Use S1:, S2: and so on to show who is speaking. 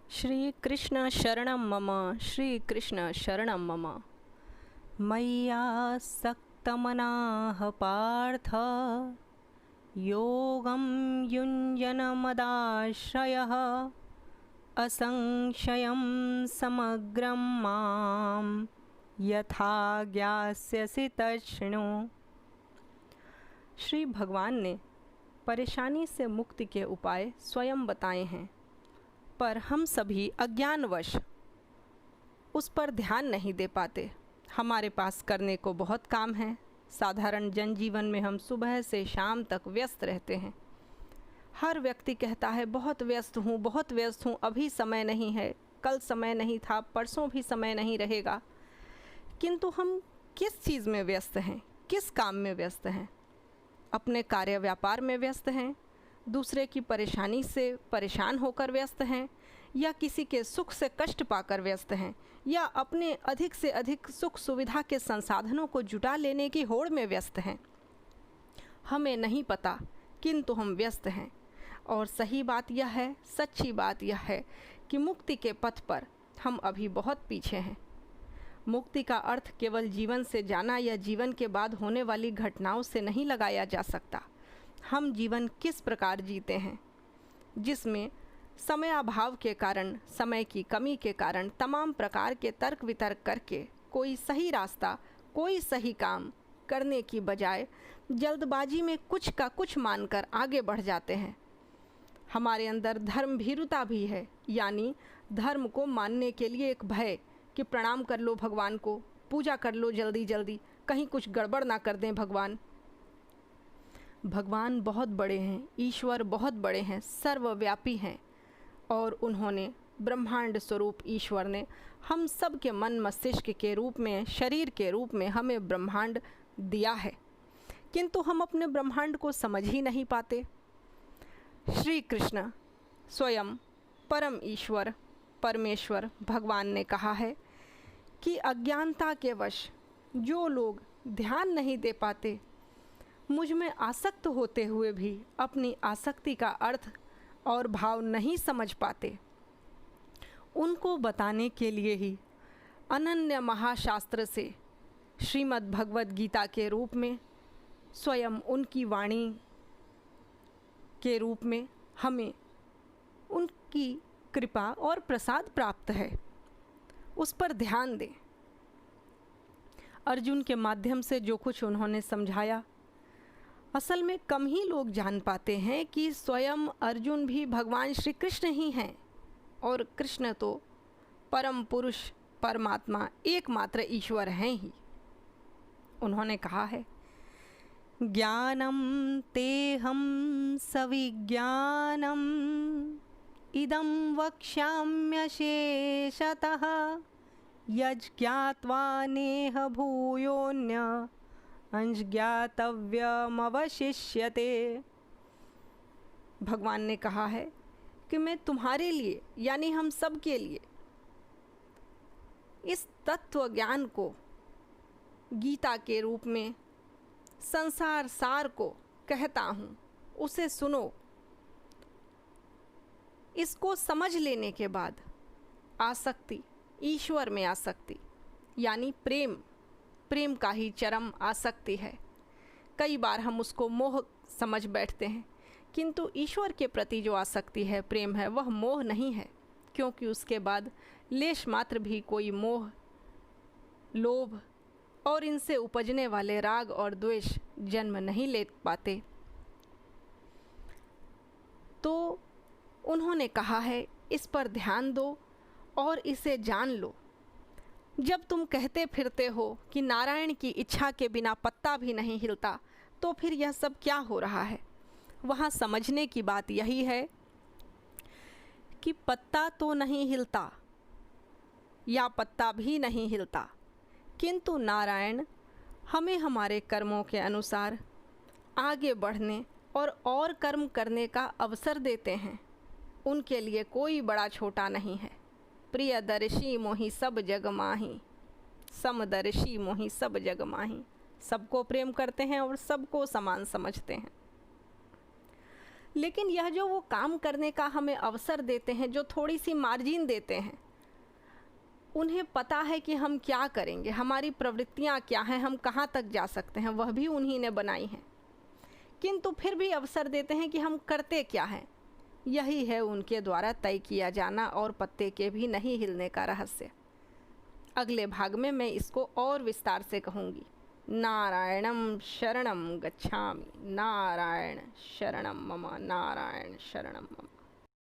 S1: श्री कृष्ण शरणं मम, श्री कृष्ण शरणं मम। मय्यासक्तमनाः पार्थ, योगं युञ्जनमदाश्रयः, असंशयं समग्रं मां यथा ज्ञास्यसि तच्छृणु। श्री भगवान ने परेशानी से मुक्ति के उपाय स्वयं बताए हैं, पर हम सभी अज्ञानवश उस पर ध्यान नहीं दे पाते। हमारे पास करने को बहुत काम है। साधारण जनजीवन में हम सुबह से शाम तक व्यस्त रहते हैं। हर व्यक्ति कहता है बहुत व्यस्त हूँ, बहुत व्यस्त हूँ, अभी समय नहीं है, कल समय नहीं था, परसों भी समय नहीं रहेगा। किंतु हम किस चीज़ में व्यस्त हैं, किस काम में व्यस्त हैं? अपने कार्य व्यापार में व्यस्त हैं, दूसरे की परेशानी से परेशान होकर व्यस्त हैं, या किसी के सुख से कष्ट पाकर व्यस्त हैं, या अपने अधिक से अधिक सुख सुविधा के संसाधनों को जुटा लेने की होड़ में व्यस्त हैं। हमें नहीं पता, किंतु हम व्यस्त हैं। और सही बात यह है, सच्ची बात यह है कि मुक्ति के पथ पर हम अभी बहुत पीछे हैं। मुक्ति का अर्थ केवल जीवन से जाना या जीवन के बाद होने वाली घटनाओं से नहीं लगाया जा सकता। हम जीवन किस प्रकार जीते हैं, जिसमें समय अभाव के कारण, समय की कमी के कारण तमाम प्रकार के तर्क वितर्क करके कोई सही रास्ता, कोई सही काम करने की बजाय जल्दबाजी में कुछ का कुछ मानकर आगे बढ़ जाते हैं। हमारे अंदर धर्म भीरुता भी है, यानी धर्म को मानने के लिए एक भय कि प्रणाम कर लो भगवान को, पूजा कर लो जल्दी जल्दी, कहीं कुछ गड़बड़ ना कर दें भगवान। भगवान बहुत बड़े हैं, ईश्वर बहुत बड़े हैं, सर्वव्यापी हैं, और उन्होंने ब्रह्मांड स्वरूप ईश्वर ने हम सब के मन मस्तिष्क के रूप में, शरीर के रूप में हमें ब्रह्मांड दिया है, किंतु हम अपने ब्रह्मांड को समझ ही नहीं पाते। श्री कृष्ण स्वयं परम ईश्वर परमेश्वर भगवान ने कहा है कि अज्ञानता के वश जो लोग ध्यान नहीं दे पाते, मुझ में आसक्त होते हुए भी अपनी आसक्ति का अर्थ और भाव नहीं समझ पाते, उनको बताने के लिए ही अनन्य महाशास्त्र से श्रीमद् भगवद गीता के रूप में, स्वयं उनकी वाणी के रूप में हमें उनकी कृपा और प्रसाद प्राप्त है। उस पर ध्यान दें। अर्जुन के माध्यम से जो कुछ उन्होंने समझाया, असल में कम ही लोग जान पाते हैं कि स्वयं अर्जुन भी भगवान श्री कृष्ण ही हैं, और कृष्ण तो परम पुरुष परमात्मा एकमात्र ईश्वर हैं ही। उन्होंने कहा है, ज्ञानम तेहम सविज्ञानम इदं वक्ष्याम्यशेषतः यज्ञात्वा नेह भूयोऽन्य अंज्ञातव्यमवशिष्यते। भगवान ने कहा है कि मैं तुम्हारे लिए, यानी हम सब के लिए, इस तत्व ज्ञान को गीता के रूप में संसार सार को कहता हूँ, उसे सुनो। इसको समझ लेने के बाद आसक्ति, ईश्वर में आसक्ति, यानी प्रेम, प्रेम का ही चरम आसक्ति है। कई बार हम उसको मोह समझ बैठते हैं, किंतु ईश्वर के प्रति जो आसक्ति है, प्रेम है, वह मोह नहीं है, क्योंकि उसके बाद लेश मात्र भी कोई मोह, लोभ और इनसे उपजने वाले राग और द्वेष जन्म नहीं ले पाते। तो उन्होंने कहा है, इस पर ध्यान दो और इसे जान लो। जब तुम कहते फिरते हो कि नारायण की इच्छा के बिना पत्ता भी नहीं हिलता, तो फिर यह सब क्या हो रहा है? वहाँ समझने की बात यही है कि पत्ता तो नहीं हिलता या पत्ता भी नहीं हिलता, किंतु नारायण हमें हमारे कर्मों के अनुसार आगे बढ़ने और कर्म करने का अवसर देते हैं। उनके लिए कोई बड़ा छोटा नहीं है। प्रियदर्शी मोहि सब जग माही, समदर्शी मोहि सब जग माही। सबको प्रेम करते हैं और सबको समान समझते हैं। लेकिन यह जो वो काम करने का हमें अवसर देते हैं, जो थोड़ी सी मार्जिन देते हैं, उन्हें पता है कि हम क्या करेंगे, हमारी प्रवृत्तियाँ क्या हैं, हम कहाँ तक जा सकते हैं, वह भी उन्हीं ने बनाई हैं, किंतु फिर भी अवसर देते हैं कि हम करते क्या हैं। यही है उनके द्वारा तय किया जाना और पत्ते के भी नहीं हिलने का रहस्य। अगले भाग में मैं इसको और विस्तार से कहूँगी। नारायणं शरणं गच्छामि, नारायण शरणं मम, नारायण शरणं मम।